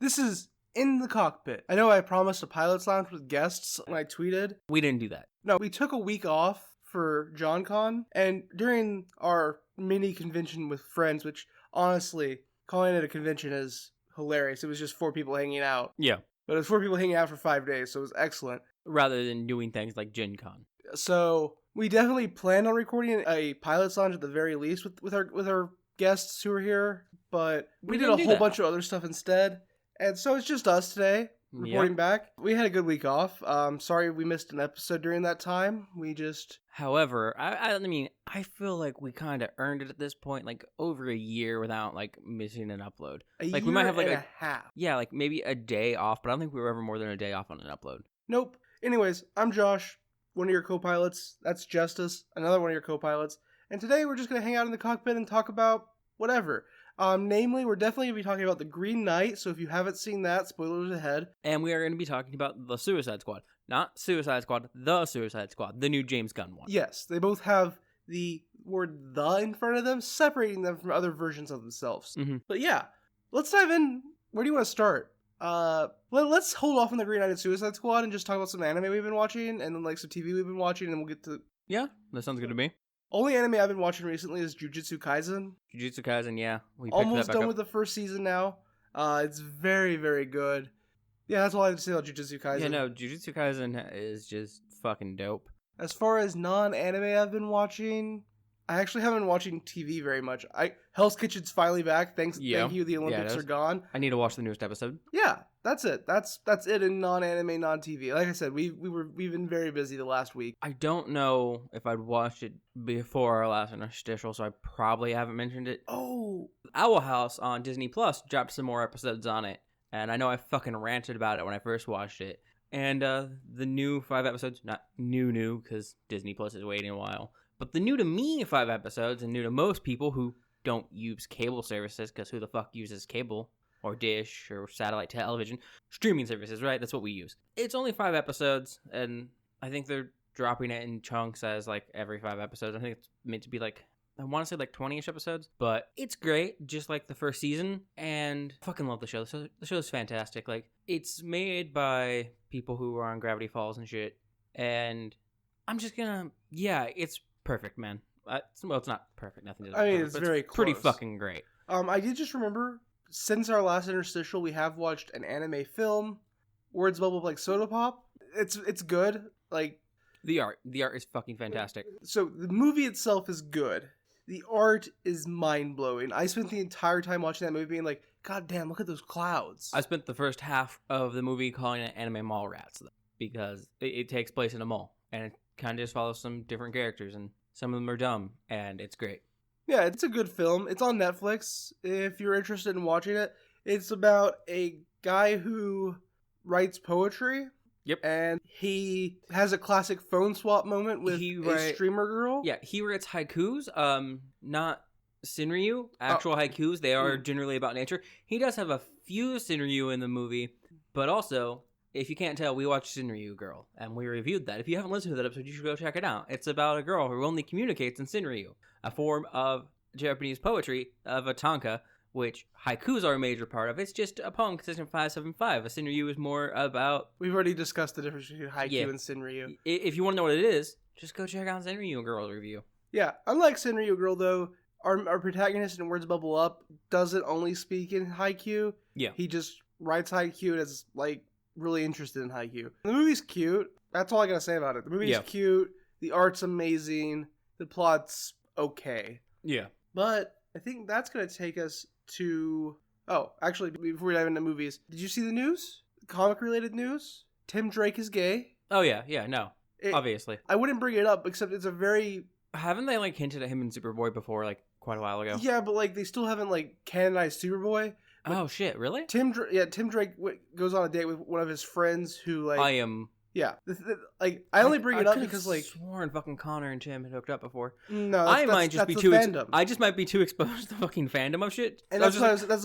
This is In the Cockpit. I know I promised a pilot's lounge with guests when I tweeted. We didn't do that. No, we took a week off for JohnCon, and during our mini convention with friends, which honestly, calling it a convention is hilarious. It was just 4 people hanging out. Yeah. But it was 4 people hanging out for 5 days, so it was excellent. Rather than doing things like Gen Con. So we definitely planned on recording a pilot's lounge at the very least with our guests who are here, but we did a whole bunch of other stuff instead. And so it's just us today reporting back. We had a good week off. Sorry we missed an episode during that time. However, I mean, I feel like we kind of earned it at this point, like over a year without like missing an upload. We might have like a half. Yeah, like maybe a day off, but I don't think we were ever more than a day off on an upload. Nope. Anyways, I'm Josh, one of your co-pilots. That's Justice, another one of your co-pilots. And today we're just going to hang out in the cockpit and talk about whatever. Namely, we're definitely going to be talking about The Green Knight, so if you haven't seen that, spoilers ahead. And we are going to be talking about The Suicide Squad. Not Suicide Squad, The Suicide Squad, the new James Gunn one. Yes, they both have the word "the" in front of them, separating them from other versions of themselves. Mm-hmm. But yeah, let's dive in. Where do you want to start? Let's hold off on The Green Knight and Suicide Squad and just talk about some anime we've been watching, and then like some TV we've been watching, and then we'll get to... Yeah, that sounds good to me. Only anime I've been watching recently is Jujutsu Kaisen. Jujutsu Kaisen, yeah. We almost done with the first season now. It's very, very good. Yeah, that's all I have to say about Jujutsu Kaisen. Yeah, no, Jujutsu Kaisen is just fucking dope. As far as non-anime I've been watching, I actually haven't been watching TV very much. Hell's Kitchen's finally back. Thank you. The Olympics are gone. I need to watch the newest episode. Yeah, that's it. That's it in non-anime, non-TV. Like I said, we've been very busy the last week. I don't know if I'd watched it before our last interstitial, so I probably haven't mentioned it. Oh, Owl House on Disney Plus dropped some more episodes on it, and I know I fucking ranted about it when I first watched it. And the new 5 episodes, not new, because Disney Plus is waiting a while, but the new to me 5 episodes, and new to most people who don't use cable services, because who the fuck uses cable? Or dish, or satellite television. Streaming services, right? That's what we use. It's only 5 episodes, and I think they're dropping it in chunks as, like, every 5 episodes. I think it's meant to be, like, I want to say, like, 20-ish episodes. But it's great, just like the first season, and I fucking love the show. The show's fantastic. Like, it's made by people who are on Gravity Falls and shit, and I'm just gonna... Yeah, it's perfect, man. Well, it's not perfect. Nothing to do with it. It's very close. Pretty fucking great. I did just remember... Since our last interstitial, we have watched an anime film, Words Bubble Like Soda Pop. It's good. Like the art is fucking fantastic. So the movie itself is good. The art is mind blowing. I spent the entire time watching that movie being like, God damn, look at those clouds. I spent the first half of the movie calling it Anime Mall Rats because it takes place in a mall and it kind of just follows some different characters and some of them are dumb and it's great. Yeah, it's a good film. It's on Netflix if you're interested in watching it. It's about a guy who writes poetry. Yep. And he has a classic phone swap moment with a streamer girl. Yeah, he writes haikus, not Sinryu, actual haikus. They are generally about nature. He does have a few Sinryu in the movie, but also, if you can't tell, we watched Sinryu Girl, and we reviewed that. If you haven't listened to that episode, you should go check it out. It's about a girl who only communicates in Sinryu, a form of Japanese poetry of a tanka, which haikus are a major part of. It's just a poem consisting of 575. A Sinryu is more about... We've already discussed the difference between haiku and Sinryu. If you want to know what it is, just go check out Sinryu Girl review. Yeah, unlike Sinryu Girl, though, our protagonist in Words Bubble Up doesn't only speak in haiku. Yeah. He just writes haiku and is, like, really interested in haiku. The movie's cute. That's all I gotta say about it. The movie's cute. The art's amazing. The plot's okay. Yeah. But I think that's gonna take us to... Oh, actually, before we dive into movies, did you see the news? Comic-related news? Tim Drake is gay. Oh, yeah, no. Obviously. I wouldn't bring it up, except it's a very... Haven't they, like, hinted at him in Superboy before, like, quite a while ago? Yeah, but, like, they still haven't, like, canonized Superboy. Oh, shit, really? Tim Drake goes on a date with one of his friends who, like... I am... Yeah. Like, I only bring it up because, like... I sworn fucking Connor and Tim had hooked up before. No, I might just be too... fandom. I just might be too exposed to fucking fandom of shit. And that sounds right. That's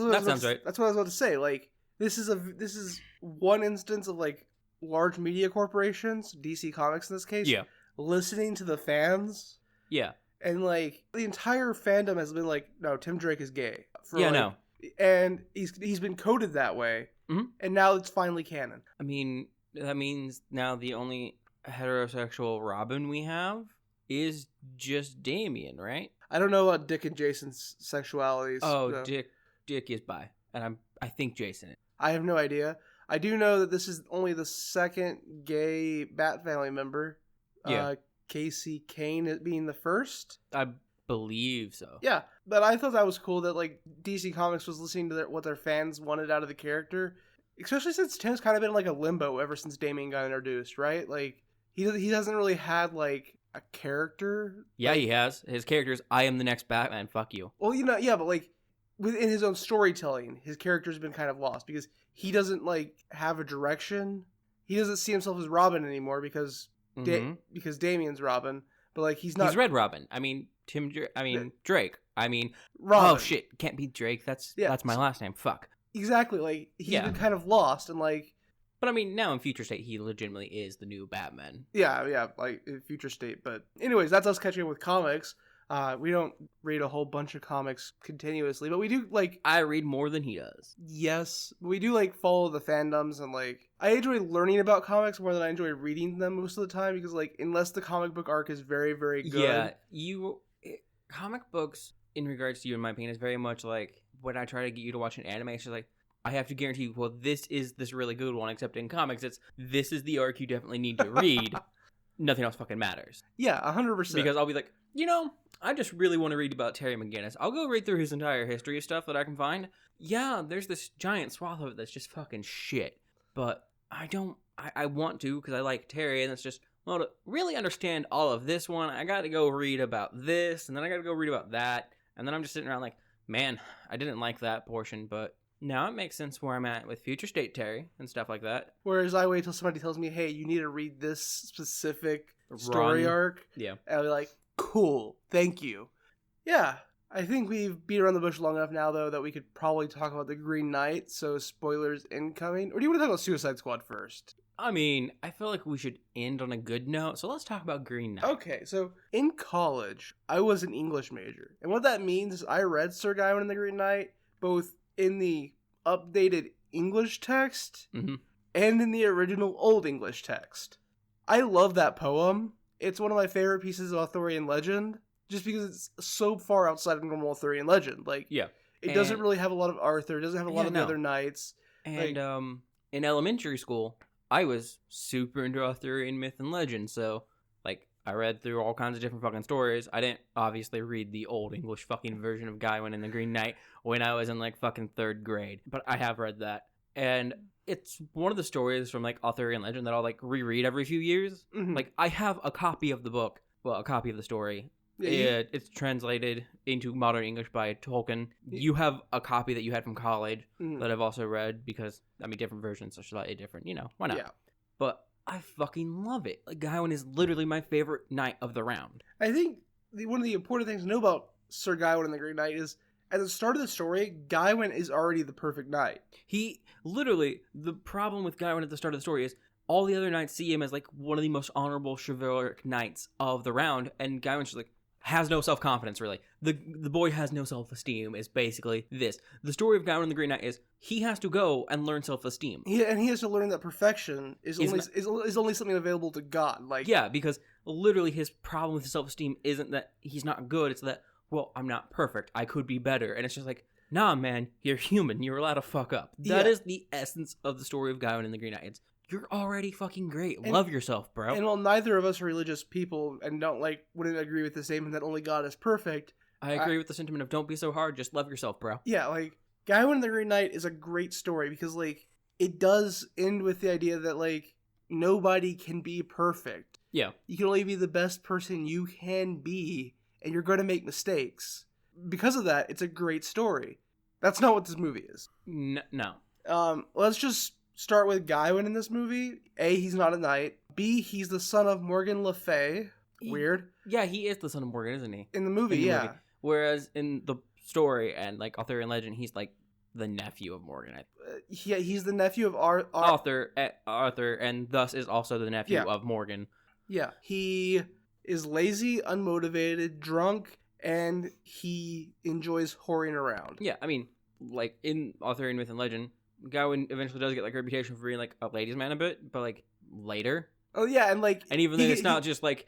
what I was about to say. Like, this is one instance of, like, large media corporations, DC Comics in this case, listening to the fans. Yeah. And, like, the entire fandom has been like, no, Tim Drake is gay. No. And he's been coded that way. and now it's finally canon. I mean, that means now the only heterosexual Robin we have is just Damian, right? I don't know about Dick and Jason's sexualities. Oh, no. Dick is bi, and I think Jason is. I have no idea. I do know that this is only the second gay Bat Family member. Yeah. Casey Kane being the first. I believe so. Yeah, but I thought that was cool that like DC Comics was listening to what their fans wanted out of the character, especially since Tim's kind of been in like a limbo ever since Damian got introduced, right? Like he hasn't really had like a character. Yeah, like, he has. His character is I am the next Batman. Fuck you. Well, yeah, but like within his own storytelling, his character's been kind of lost because he doesn't like have a direction. He doesn't see himself as Robin anymore because Damian's Robin, but like he's not. He's Red Robin. I mean Drake. I mean Robin. Oh shit, can't be Drake. That's my last name. Fuck. Exactly. Like he's been kind of lost and like. But I mean, now in Future State, he legitimately is the new Batman. Yeah, like in Future State. But anyways, that's us catching up with comics. We don't read a whole bunch of comics continuously, but we do like. I read more than he does. Yes, we do like follow the fandoms and like. I enjoy learning about comics more than I enjoy reading them most of the time because like unless the comic book arc is very very good. Yeah, comic books in regards to you, in my opinion, is very much like when I try to get you to watch an anime. It's just like. I have to guarantee you, well, this is this really good one, except in comics, this is the arc you definitely need to read. Nothing else fucking matters. Yeah, 100%. Because I'll be like, I just really want to read about Terry McGinnis. I'll go read through his entire history of stuff that I can find. Yeah, there's this giant swath of it that's just fucking shit. But I want to, because I like Terry, and it's just, well, to really understand all of this one, I gotta go read about this, and then I gotta go read about that, and then I'm just sitting around like, man, I didn't like that portion, but... Now it makes sense where I'm at with Future State Terry and stuff like that. Whereas I wait till somebody tells me, hey, you need to read this specific story arc. Yeah. And I'll be like, cool, thank you. Yeah, I think we've beat around the bush long enough now, though, that we could probably talk about the Green Knight, so spoilers incoming. Or do you want to talk about Suicide Squad first? I mean, I feel like we should end on a good note, so let's talk about Green Knight. Okay, so in college, I was an English major. And what that means is I read Sir Gawain and the Green Knight, both in the updated English text and in the original Old English text. I love that poem. It's one of my favorite pieces of Arthurian legend, just because it's so far outside of normal Arthurian legend. Like, it doesn't really have a lot of Arthur. It doesn't have a lot of the other knights. And in elementary school, I was super into Arthurian myth and legend, so like I read through all kinds of different fucking stories. I didn't obviously read the Old English fucking version of Gawain and the Green Knight when I was in like fucking 3rd grade, but I have read that. And it's one of the stories from like Arthurian legend that I'll like reread every few years. Like I have a copy of the book, a copy of the story. It's translated into modern English by Tolkien. You have a copy that you had from college that I've also read because, I mean, different versions are slightly different, why not? Yeah. But I fucking love it. Like, Gawain is literally my favorite knight of the round. I think one of the important things to know about Sir Gawain and the Green Knight is, at the start of the story, Gawain is already the perfect knight. The problem with Gawain at the start of the story is, all the other knights see him as, like, one of the most honorable chivalric knights of the round, and Gawain's just, like, has no self-confidence, really. The boy has no self-esteem, is basically this. The story of Gawain and the Green Knight is, he has to go and learn self-esteem. And he has to learn that perfection is only something available to God. Like, yeah, because literally his problem with his self-esteem isn't that he's not good, it's that, well, I'm not perfect, I could be better. And it's just like, nah, man, you're human, you're allowed to fuck up. That is the essence of the story of Gawain and the Green Knight. It's, you're already fucking great. Love yourself, bro. And while neither of us are religious people and wouldn't agree with the statement that only God is perfect, I agree with the sentiment of don't be so hard, just love yourself, bro. Yeah, like, Gawain and the Green Knight is a great story because, like, it does end with the idea that, like, nobody can be perfect. Yeah. You can only be the best person you can be, and you're going to make mistakes. Because of that, it's a great story. That's not what this movie is. No. Let's just start with Gawain in this movie. A, he's not a knight. B, he's the son of Morgan Le Fay. Weird. Yeah, he is the son of Morgan, isn't he? In the movie, movie. Whereas in the story and like Arthurian legend, he's like the nephew of Morgan. Yeah, he's the nephew of Arthur, and thus is also the nephew of Morgan. Yeah, he is lazy, unmotivated, drunk, and he enjoys whoring around. Yeah, I mean, like in Arthurian myth and legend, Gawain eventually does get like a reputation for being like a ladies' man a bit, but like later. Oh yeah, and like, and even then, it's not like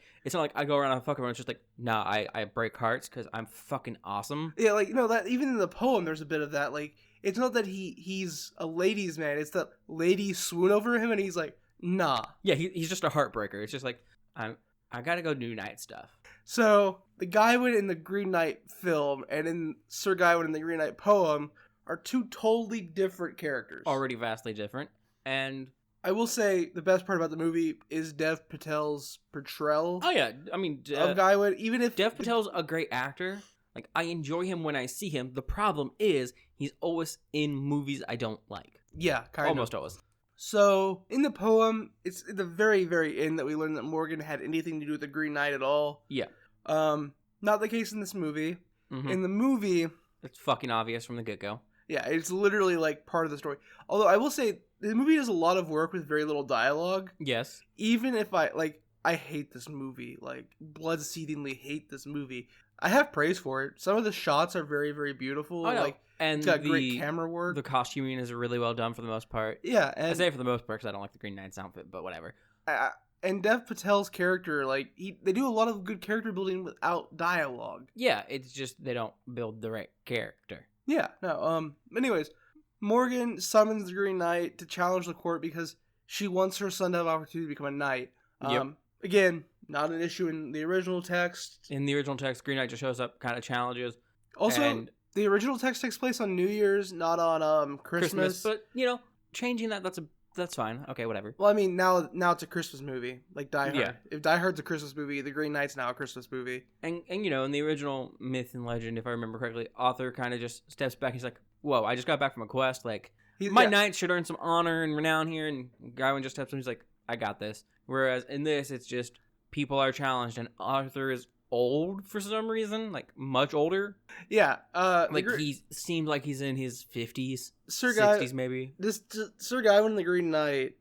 I go around and fuck everyone. It's just like, nah, I break hearts because I'm fucking awesome. Yeah, like that even in the poem, there's a bit of that. Like, it's not that he's a ladies' man; it's that ladies swoon over him, and he's like, nah. Yeah, he's just a heartbreaker. It's just like I gotta go do night stuff. So the Gawain in the Green Knight film and in Sir Gawain in the Green Knight poem are two totally different characters. Already vastly different. And I will say the best part about the movie is Dev Patel's portrayal. Oh yeah, I mean, of Gawain. Even if Dev Patel's a great actor, like I enjoy him when I see him. The problem is he's always in movies I don't like. Yeah, almost always. So, in the poem, it's at the very, very end that we learn that Morgan had anything to do with the Green Knight at all. Yeah. Not the case in this movie. Mm-hmm. In the movie... It's fucking obvious from the get-go. Yeah, it's literally, like, part of the story. Although, I will say, the movie does a lot of work with very little dialogue. Yes. Even if I hate this movie. Like, blood-seethingly hate this movie. I have praise for it. Some of the shots are very, very beautiful. Oh, no. Like, and it's got great camera work. The costuming is really well done for the most part. Yeah. I say for the most part because I don't like the Green Knight's outfit, but whatever. And Dev Patel's character, like, they do a lot of good character building without dialogue. Yeah, it's just they don't build the right character. Yeah, no, anyways, Morgan summons the Green Knight to challenge the court because she wants her son to have an opportunity to become a knight. Again, not an issue in the original text. In the original text, Green Knight just shows up, kind of challenges. Also, the original text takes place on New Year's, not on Christmas. But, changing that's fine. Okay, whatever. Well, I mean, now it's a Christmas movie, like Die Hard. Yeah. If Die Hard's a Christmas movie, The Green Knight's now a Christmas movie. And in the original myth and legend, if I remember correctly, Arthur kind of just steps back. He's like, whoa, I just got back from a quest. Like, my knight should earn some honor and renown here. And Gawain just steps in. He's like, I got this. Whereas in this, it's just people are challenged, and Arthur is old for some reason, like much older. Yeah, he seemed like he's in his 50s, Sir 60s maybe. This Sir Gawain and the Green Knight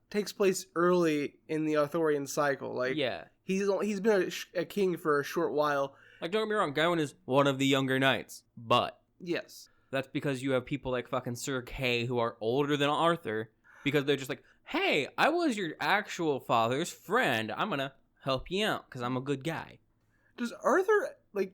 takes place early in the Arthurian cycle. Like, yeah, he's been a king for a short while. Like, don't get me wrong, Gawain is one of the younger knights, but yes, that's because you have people like fucking Sir Kay who are older than Arthur, because they're just like, hey, I was your actual father's friend. I'm gonna help you out because I'm a good guy. Does Arthur, like,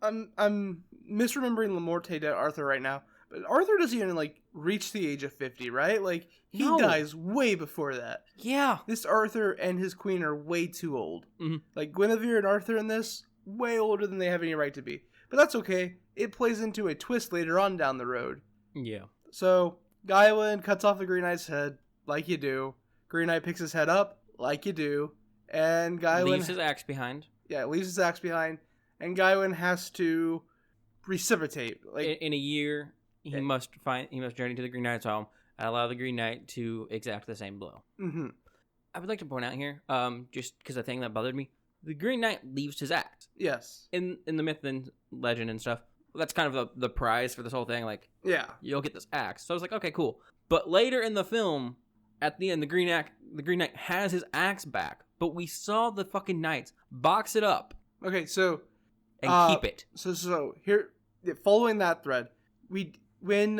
I'm misremembering Lamorte to Arthur right now, but Arthur doesn't even, like, reach the age of 50, right? Like, he dies way before that. Yeah. This Arthur and his queen are way too old. Mm-hmm. Like, Guinevere and Arthur in this, way older than they have any right to be. But that's okay. It plays into a twist later on down the road. Yeah. So, Gawain cuts off the Green Knight's head, like you do. Green Knight picks his head up, like you do. And Gawain leaves his axe behind. Yeah, leaves his axe behind. And Gawain has to reciprocate. Like, in a year, he must journey to the Green Knight's home and allow the Green Knight to exact the same blow. Mm-hmm. I would like to point out here, just because a thing that bothered me, the Green Knight leaves his axe. Yes. In the myth and legend and stuff, that's kind of the prize for this whole thing. Like, yeah, you'll get this axe. So I was like, okay, cool. But later in the film, at the end, the Green Knight has his axe back, but we saw the fucking knights box it up. Okay, so and keep it. So here, following that thread, when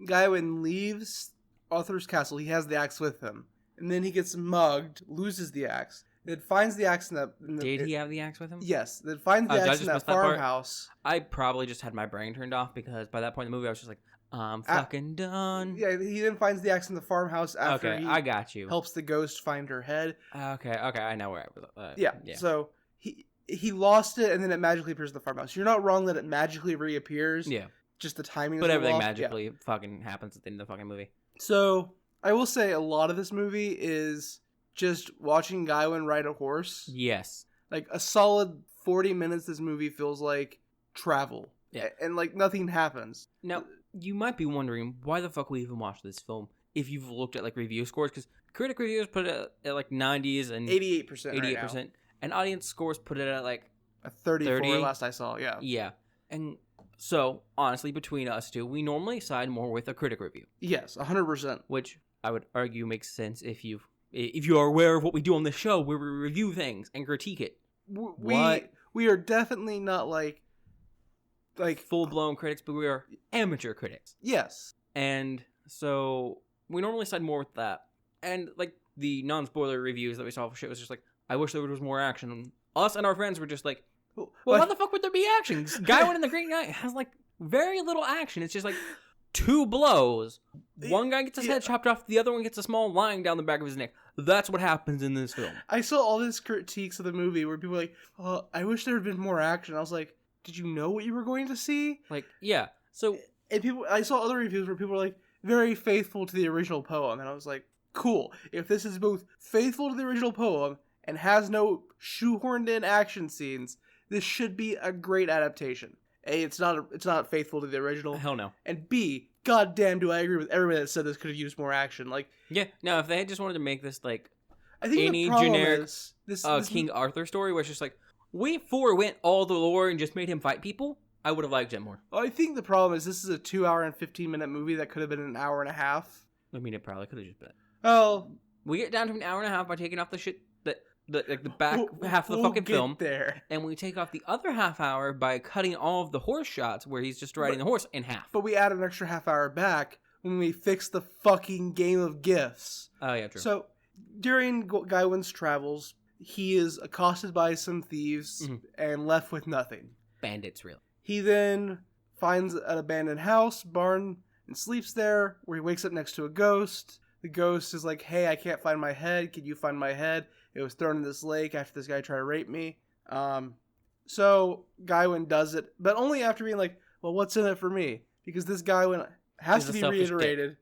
Gawain leaves Arthur's castle, he has the axe with him, and then he gets mugged, loses the axe, then finds the axe in the Did he have the axe with him? Yes, then finds the axe in that farmhouse. I probably just had my brain turned off because by that point in the movie, I was just like, I'm fucking done. Yeah, he then finds the axe in the farmhouse after I got you. Helps the ghost find her head. Okay, I know where I was. Yeah, so he lost it, and then it magically appears in the farmhouse. You're not wrong that it magically reappears. Yeah. Just the timing. But everything magically fucking happens at the end of the fucking movie. So I will say a lot of this movie is just watching Gawain ride a horse. Yes. Like a solid 40 minutes. This movie feels like travel. Yeah. And like nothing happens. Now, you might be wondering why the fuck we even watched this film if you've looked at like review scores, because critic reviews put it at like 90s and 88%. 88%. Right, and audience scores put it at like a 34 last I saw. Yeah. Yeah. And so, honestly, between us two, we normally side more with a critic review. Yes, 100%. Which I would argue makes sense if you are aware of what we do on this show, where we review things and critique it. We are definitely not like full blown critics, but we are amateur critics. Yes. And So we normally side more with that. And, like, the non-spoiler reviews that we saw for shit was just like, I wish there was more action. Us and our friends were just like, well, how the fuck would there be action? Gawain in the Green Knight has, like, very little action. It's just, like, 2 blows. One guy gets his head chopped off, the other one gets a small line down the back of his neck. That's what happens in this film. I saw all these critiques of the movie where people were like, I wish there had been more action. I was like, did you know what you were going to see? Like, yeah. So, and I saw other reviews where people were like, very faithful to the original poem. And I was like, cool. If this is both faithful to the original poem and has no shoehorned in action scenes, this should be a great adaptation. A, it's not faithful to the original. Hell no. And B, goddamn, do I agree with everybody that said this could have used more action. Like, yeah, no, if they had just wanted to make this like I think any generic this King Arthur story, where it's just like we forewent all the lore and just made him fight people, I would have liked it more. Well, I think the problem is this is a 2 hour and 15-minute movie that could have been an hour and a half. I mean, it probably could have just been. Oh, we get down to an hour and a half by taking off the shit that the back half of the fucking film there. And we take off the other half hour by cutting all of the horse shots where he's just riding the horse in half. But we add an extra half hour back when we fix the fucking game of gifts. Oh yeah, true. So during Gawain's travels, he is accosted by some thieves and left with nothing. Bandits, really. He then finds an abandoned house, barn, and sleeps there, where he wakes up next to a ghost. The ghost is like, hey, I can't find my head. Can you find my head? It was thrown in this lake after this guy tried to rape me. So Gawain does it, but only after being like, well, what's in it for me? Because this Gawain, has to be reiterated,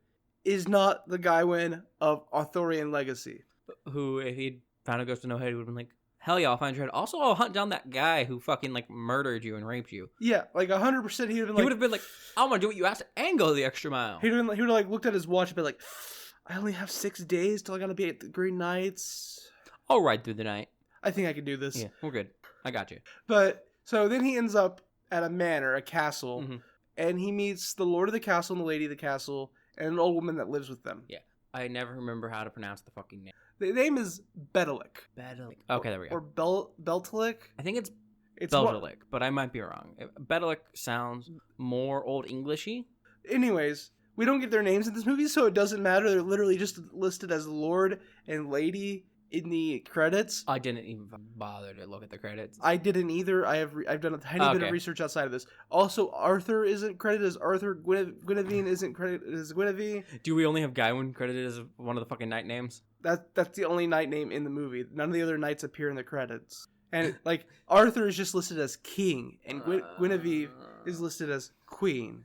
is not the Gawain of Arthurian legacy. Who, if he'd found a ghost with no head, would have been like, hell yeah, I'll find your head. Also, I'll hunt down that guy who fucking, like, murdered you and raped you. Yeah, like, 100% he would have been like... I'm gonna do what you asked and go the extra mile. He would have, like, looked at his watch and been like, I only have 6 days till I gotta be at the Green Knights. I'll ride through the night. I think I can do this. Yeah, we're good. I got you. But, so then he ends up at a manor, a castle, and he meets the lord of the castle and the lady of the castle, and an old woman that lives with them. Yeah. I never remember how to pronounce the fucking name. The name is Bedelic. Okay, there we go. Or Beltelic. I think it's Beltelic, but I might be wrong. Bedelic sounds more Old Englishy. Anyways, we don't get their names in this movie, so it doesn't matter. They're literally just listed as Lord and Lady in the credits. I didn't even bother to look at the credits. I didn't either. I've done a tiny bit of research outside of this. Also, Arthur isn't credited as Arthur. Guinevere isn't credited as Guinevere. Do we only have Gawain credited as one of the fucking knight names? That's the only knight name in the movie. None of the other knights appear in the credits. And like Arthur is just listed as king, and Guinevere is listed as queen.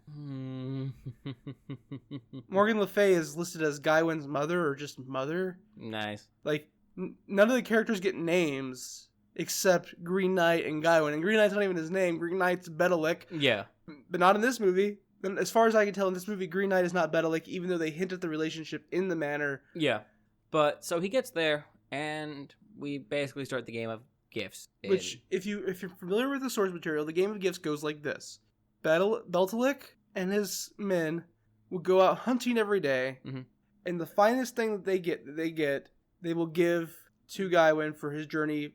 Morgan Le Fay is listed as Gawain's mother or just mother. Nice. Like none of the characters get names except Green Knight and Gawain. And Green Knight's not even his name. Green Knight's Bedelic. Yeah. But not in this movie. And as far as I can tell, in this movie, Green Knight is not Bedelic, even though they hint at the relationship in the manor. Yeah. But so he gets there, and we basically start the game of gifts. Which, if you're familiar with the source material, the game of gifts goes like this: Beltelic and his men will go out hunting every day, and the finest thing that they will give to Gawain for his journey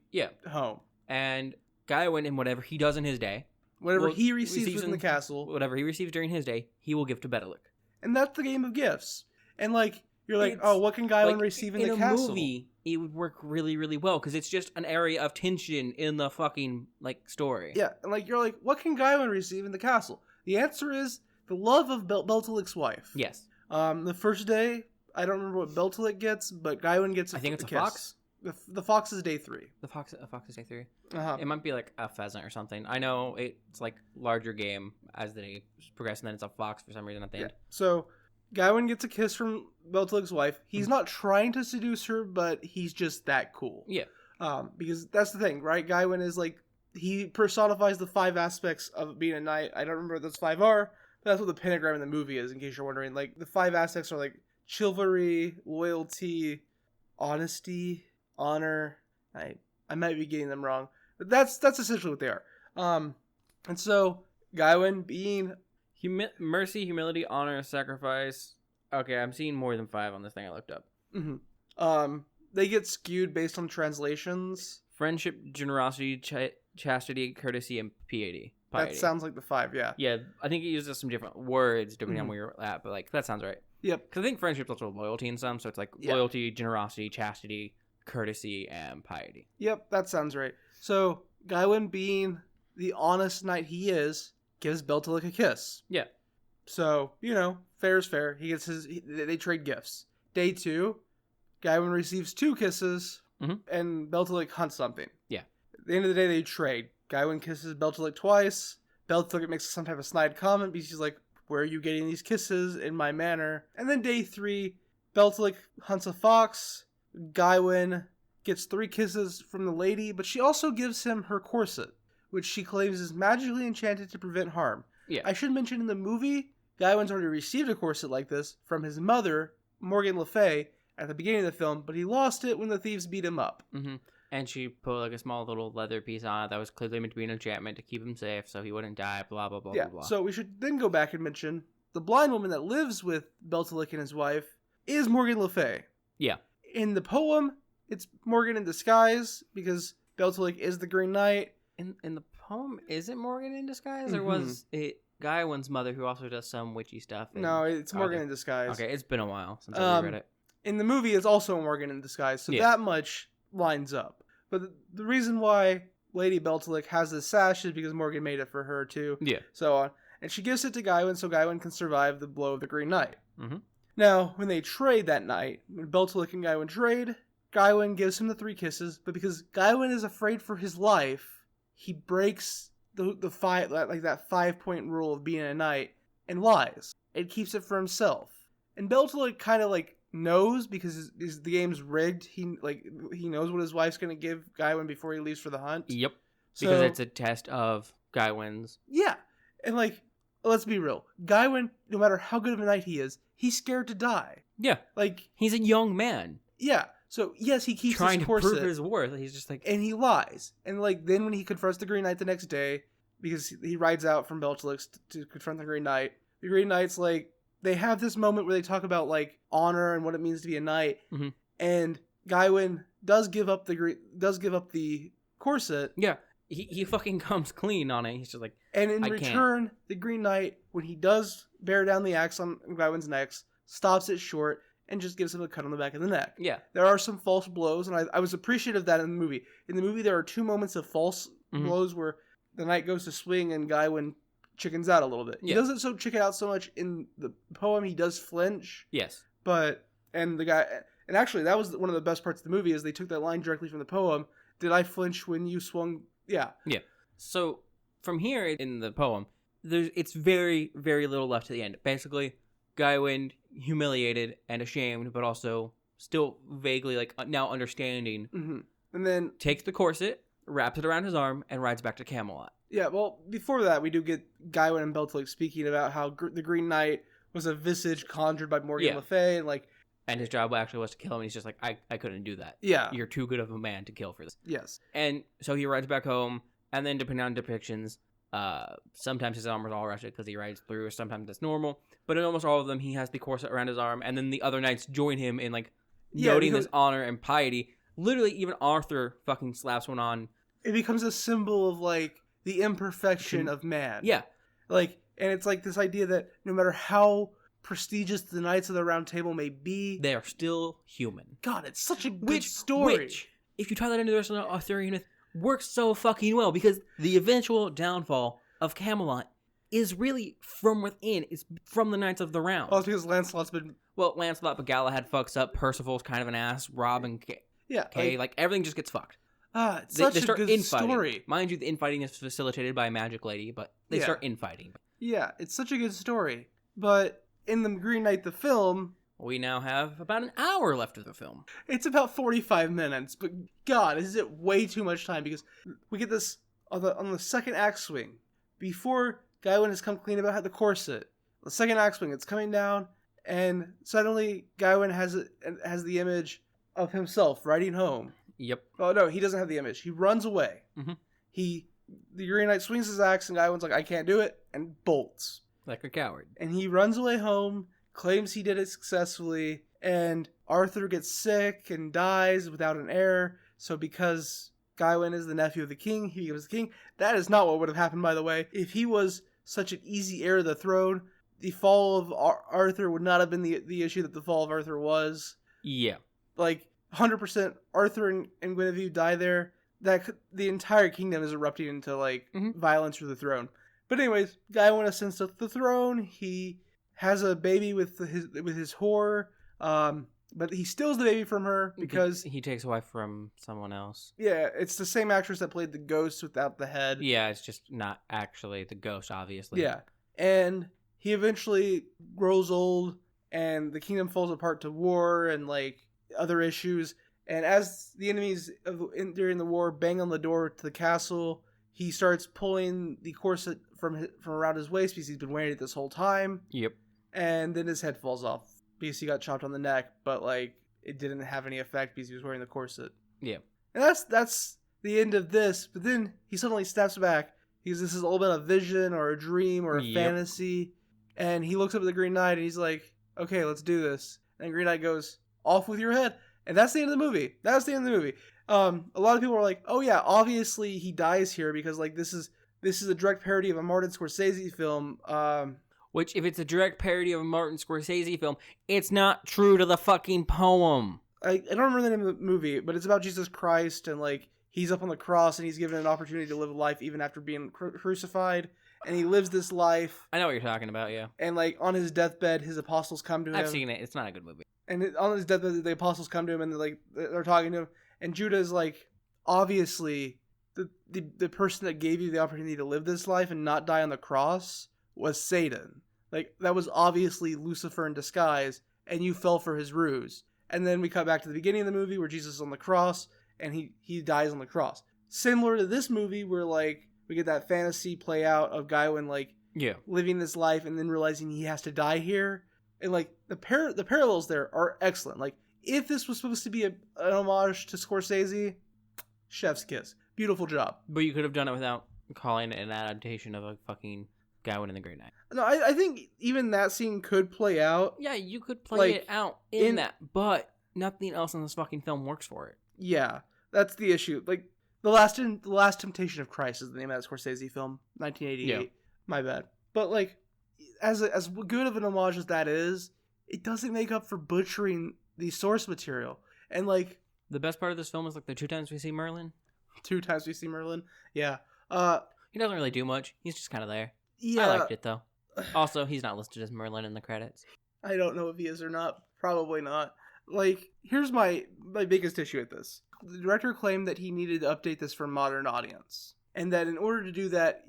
home. And Gawain, in whatever he does in his day, whatever he receives within the castle, whatever he receives during his day, he will give to Bedelic. And that's the game of gifts. And like you're like, oh, what can Gawain receive in the castle? In a movie, it would work really, really well because it's just an area of tension in the fucking like story. Yeah, and like you're like, what can Gawain receive in the castle? The answer is the love of Beltelic's wife. Yes. The first day, I don't remember what Beltelic gets, but Gawain gets I think it's a kiss. fox. The fox is day 3. A fox is day 3. Uh-huh. It might be like a pheasant or something. I know it's like larger game as the day progresses, and then it's a fox for some reason at the end. So Gawain gets a kiss from Beltelic's wife. He's not trying to seduce her, but he's just that cool. Yeah. Because that's the thing, right? Gawain is like, he personifies the 5 aspects of being a knight. I don't remember what those 5 are, but that's what the pentagram in the movie is, in case you're wondering. Like, the 5 aspects are like chivalry, loyalty, honesty, honor. I might be getting them wrong, but that's essentially what they are. And so Gawain being mercy, humility, honor, sacrifice. Okay, I'm seeing more than 5 on this thing I looked up. They get skewed based on translations. Friendship, generosity, chastity, courtesy, and piety. That sounds like the 5, yeah. Yeah, I think it uses some different words depending on where you're at, but like that sounds right. Yep. Because I think friendship's also loyalty in some, so it's like loyalty, generosity, chastity, courtesy, and piety. Yep, that sounds right. So Gawain, being the honest knight he is, gives Beltalik a kiss. Yeah. So, fair is fair. He gets they trade gifts. Day 2, Gawain receives 2 kisses, and Beltalik hunts something. Yeah. At the end of the day, they trade. Gawain kisses Beltalik twice. Beltalik makes some type of snide comment because she's like, where are you getting these kisses in my manor? And then day 3, Beltalik hunts a fox. Gawain gets 3 kisses from the lady, but she also gives him her corset, which she claims is magically enchanted to prevent harm. Yeah. I should mention in the movie, Gawain's already received a corset like this from his mother, Morgan Le Fay, at the beginning of the film, but he lost it when the thieves beat him up. Mm-hmm. And she put like a small little leather piece on it that was clearly meant to be an enchantment to keep him safe so he wouldn't die, blah, blah, blah, blah, blah. So we should then go back and mention the blind woman that lives with Beltalik and his wife is Morgan Le Fay. Yeah. In the poem, it's Morgan in disguise because Beltalik is the Green Knight. In the poem, is it Morgan in disguise, or was it Gawain's mother who also does some witchy stuff? No, it's Morgan in disguise. Okay, it's been a while since I read it. In the movie, it's also Morgan in disguise, so that much lines up. But the reason why Lady Beltalik has this sash is because Morgan made it for her too. Yeah. So on. And she gives it to Gawain so Gawain can survive the blow of the Green Knight. Mm-hmm. Now, when they trade that night, when Beltalik and Gawain trade, Gawain gives him the 3 kisses, but because Gawain is afraid for his life, he breaks the 5-point rule of being a knight and lies and keeps it for himself. And Beltalik kind of knows because the game's rigged. He knows what his wife's gonna give Gawain before he leaves for the hunt. Yep. Because it's a test of Gawain's. Yeah, and let's be real. Gawain, no matter how good of a knight he is, he's scared to die. Yeah. He's a young man. Yeah. So yes, he keeps trying his to prove his worth. He's just and he lies. And then when he confronts the Green Knight the next day, because he rides out from Beltalik to confront the Green Knight, the Green Knight's they have this moment where they talk about honor and what it means to be a knight. Mm-hmm. And Gawain does give up the corset. Yeah. He fucking comes clean on it. He's just and in return, the Green Knight, when he does bear down the axe on Gawain's neck, stops it short and just gives him a cut on the back of the neck. Yeah. There are some false blows, and I was appreciative of that in the movie. In the movie, there are 2 moments of false blows where the knight goes to swing and Gawain chickens out a little bit. Yeah. He doesn't chicken out so much in the poem. He does flinch. Yes. And actually, that was one of the best parts of the movie is they took that line directly from the poem. Did I flinch when you swung? Yeah. Yeah. So from here in the poem, it's very, very little left to the end. Basically, Gawain humiliated and ashamed, but also still vaguely now understanding. Mm-hmm. And then takes the corset, wraps it around his arm, and rides back to Camelot. Yeah. Well, before that, we do get Gawain and Beltalik speaking about how the Green Knight was a visage conjured by Morgan Le Fay, and his job actually was to kill him, and he's just I couldn't do that. Yeah. You're too good of a man to kill for this. Yes. And so he rides back home, and then depending on depictions, sometimes his arm is all rusted because he rides through, sometimes that's normal. But in almost all of them, he has the corset around his arm, and then the other knights join him in, noting his honor and piety. Literally, even Arthur fucking slaps one on. It becomes a symbol of, the imperfection of man. Yeah. And it's this idea that no matter how prestigious the Knights of the Round Table may be, they are still human. God, it's such a good story. Which, if you tie that into the rest of the Arthurian myth, works so fucking well because the eventual downfall of Camelot is really from within. It's from the Knights of the Round. Well, it's because Lancelot's been... Well, Lancelot, but Galahad fucks up. Percival's kind of an ass. Rob and Kay, everything just gets fucked. It's such a good infighting. Story. Mind you, the infighting is facilitated by a magic lady, but they start infighting. Yeah, it's such a good story. But in the Green Knight, the film... We now have about an hour left of the film. It's about 45 minutes, but God, is it way too much time because we get this on the second axe swing. Before Gawain has come clean about the corset, the second axe swing, it's coming down, and suddenly Gawain has the image of himself riding home. Yep. Oh no, he doesn't have the image. He runs away. Mm-hmm. The Green Knight swings his axe, and Gawain's I can't do it, and bolts. Like a coward. And he runs away home, claims he did it successfully, and Arthur gets sick and dies without an heir. So because Gawain is the nephew of the king, he becomes the king. That is not what would have happened, by the way. If he was such an easy heir to the throne, the fall of Arthur would not have been the issue that the fall of Arthur was. Yeah. Like, 100% Arthur and Guinevere die there. The entire kingdom is erupting into, like, violence for the throne. But anyways, Gawain ascends to the throne. He has a baby with his whore. But he steals the baby from her because... He takes a wife from someone else. Yeah, it's the same actress that played the ghost without the head. Yeah, it's just not actually the ghost, obviously. Yeah. And he eventually grows old, and the kingdom falls apart to war and, like, other issues. And as the enemies during the war bang on the door to the castle, he starts pulling the corset from around his waist because he's been wearing it this whole time. Yep. And then his head falls off because he got chopped on the neck, but, like, it didn't have any effect because he was wearing the corset. Yeah. And that's the end of this, but then he suddenly snaps back because this has all been a vision or a dream or a fantasy, and he looks up at the Green Knight and he's like, okay, let's do this. And Green Knight goes, off with your head. And that's the end of the movie. That's the end of the movie. A lot of people are like, oh yeah, obviously he dies here because, like, this is a direct parody of a Martin Scorsese film. Which, if it's a direct parody of a Martin Scorsese film, it's not true to the fucking poem. I don't remember the name of the movie, but it's about Jesus Christ, and, like, he's up on the cross and he's given an opportunity to live life even after being crucified, and he lives this life. I know what you're talking about, yeah. And, like, on his deathbed, his apostles come to him. I've seen it. It's not a good movie. And on his deathbed, the apostles come to him and they're talking to him, and Judah is like, obviously, the person that gave you the opportunity to live this life and not die on the cross was Satan. Like, that was obviously Lucifer in disguise, and you fell for his ruse. And then we cut back to the beginning of the movie where Jesus is on the cross, and he dies on the cross. Similar to this movie where, like, we get that fantasy play out of Gawain, like, living this life and then realizing he has to die here. And, like, the parallels there are excellent. Like, if this was supposed to be an homage to Scorsese, chef's kiss. Beautiful job. But you could have done it without calling it an adaptation of a fucking Gawain and the Green Knight. No, I think even that scene could play out. Yeah, you could play it out in that, but nothing else in this fucking film works for it. Yeah, that's the issue. Like, The Last Temptation of Christ is the name of that Scorsese film, 1988. Yeah. My bad. But, like, as good of an homage as that is, it doesn't make up for butchering the source material. And, like, the best part of this film is, like, the 2 times we see Merlin. 2 times we see Merlin. Yeah. He doesn't really do much. He's just kind of there. Yeah. I liked it, though. Also, he's not listed as Merlin in the credits. I don't know if he is or not. Probably not. Like, here's my biggest issue with this. The director claimed that he needed to update this for a modern audience. And that in order to do that,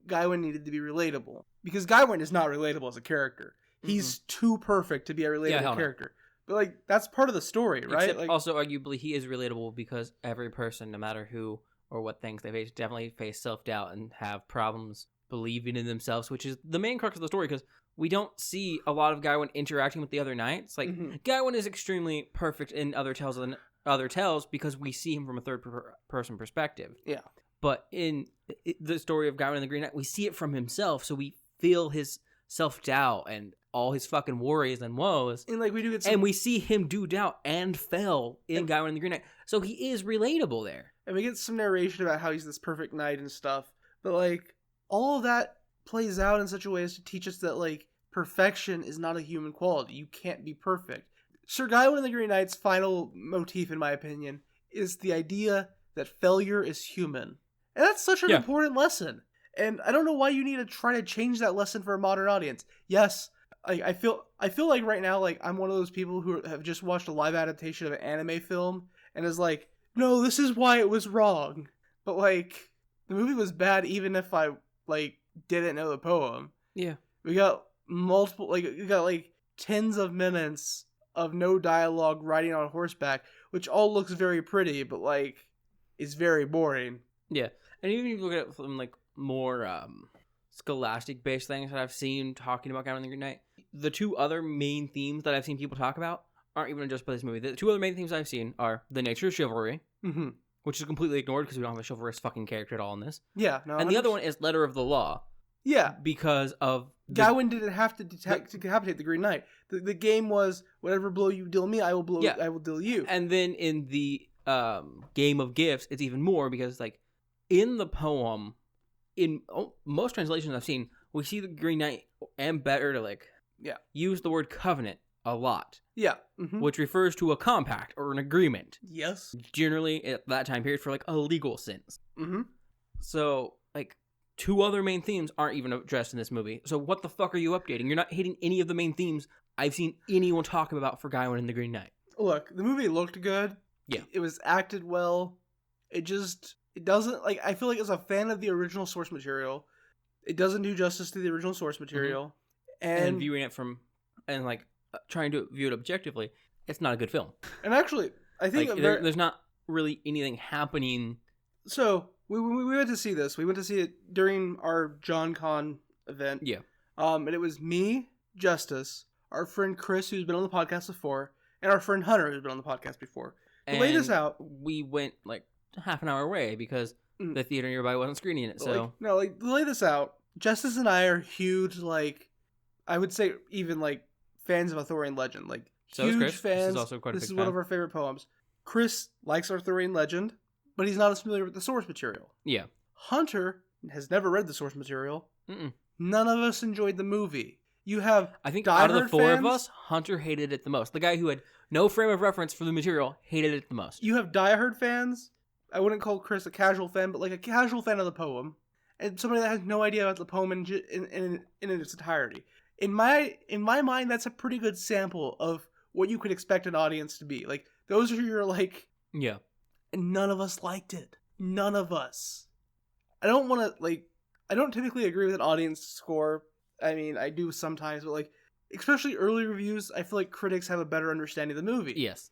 Gawain needed to be relatable. Because Gawain is not relatable as a character. He's too perfect to be a relatable character. But, like, that's part of the story, right? Except like, also, arguably, he is relatable because every person, no matter who or what things they face, definitely face self-doubt and have problems believing in themselves, which is the main crux of the story, because we don't see a lot of Gawain interacting with the other knights. Like, Gawain is extremely perfect in other tales because we see him from a third-person perspective. Yeah. But in the story of Gawain and the Green Knight, we see it from himself, so we feel his self-doubt and all his fucking worries and woes. And, like, we do get and we see him do doubt and fail in Gawain and the Green Knight. So he is relatable there. And we get some narration about how he's this perfect knight and stuff. But, like, all of that plays out in such a way as to teach us that, like, perfection is not a human quality. You can't be perfect. Sir Gawain and the Green Knight's final motif, in my opinion, is the idea that failure is human. And that's such an important lesson. And I don't know why you need to try to change that lesson for a modern audience. Yes, I feel like right now, like, I'm one of those people who have just watched a live adaptation of an anime film and is like, no, this is why it was wrong. But, like, the movie was bad even if I, like, didn't know the poem. Yeah. We got tens of minutes of no dialogue riding on horseback, which all looks very pretty, but, like, is very boring. Yeah. And even if you look at it from, like, more scholastic-based things that I've seen talking about Gawain and the Green Knight, the 2 other main themes that I've seen people talk about aren't even just by this movie. The 2 other main themes I've seen are the nature of chivalry, which is completely ignored because we don't have a chivalrous fucking character at all in this. Yeah. No, and the other one is letter of the law. Yeah. Because of... Gawain didn't have to decapitate the Green Knight. The game was, whatever blow you deal me, I will deal you. And then in the Game of Gifts, it's even more because, like, in the poem, in most translations I've seen, we see the Green Knight and better to use the word covenant a lot. Yeah. Which refers to a compact or an agreement. Yes. Generally at that time period for illegal sins. So 2 other main themes aren't even addressed in this movie. So what the fuck are you updating? You're not hitting any of the main themes I've seen anyone talk about for Gawain and the Green Knight. Look, the movie looked good. Yeah. It was acted well. It doesn't, I feel like as a fan of the original source material, it doesn't do justice to the original source material. And viewing it trying to view it objectively, it's not a good film. And actually, I think there's not really anything happening. So, we went to see this. We went to see it during our John Con event. Yeah. And it was me, Justice, our friend Chris, who's been on the podcast before, and our friend Hunter, who's been on the podcast before. To lay this out, we went half an hour away because the theater nearby wasn't screening it. So to lay this out, Justice and I are huge, I would say even fans of Arthurian legend. So huge is Chris. fans. This is also quite a big This is fan. one of our favorite poems. Chris likes Arthurian legend, but he's not as familiar with the source material. Yeah. Hunter has never read the source material. Mm-mm. None of us enjoyed the movie. You have I think out of the 4 fans, of us, Hunter hated it the most. The guy who had no frame of reference for the material hated it the most. You have diehard fans. I wouldn't call Chris a casual fan, but a casual fan of the poem, and somebody that has no idea about the poem in its entirety. In my mind, that's a pretty good sample of what you could expect an audience to be. Those are your Yeah. And none of us liked it. None of us. I don't want to I don't typically agree with an audience score. I mean, I do sometimes, but especially early reviews, I feel like critics have a better understanding of the movie. Yes.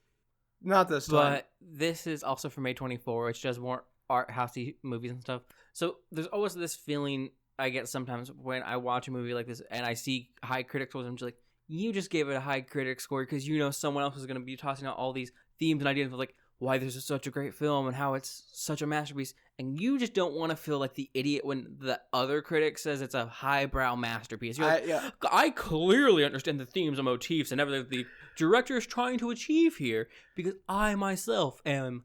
Not this time. But this is also from A24, which does more art housey movies and stuff. So there's always this feeling I get sometimes when I watch a movie like this and I see high critic scores. I'm just you just gave it a high critic score because someone else is going to be tossing out all these themes and ideas of why this is such a great film and how it's such a masterpiece. And you just don't want to feel like the idiot when the other critic says it's a highbrow masterpiece. You're I clearly understand the themes and motifs and everything the director is trying to achieve here because I myself am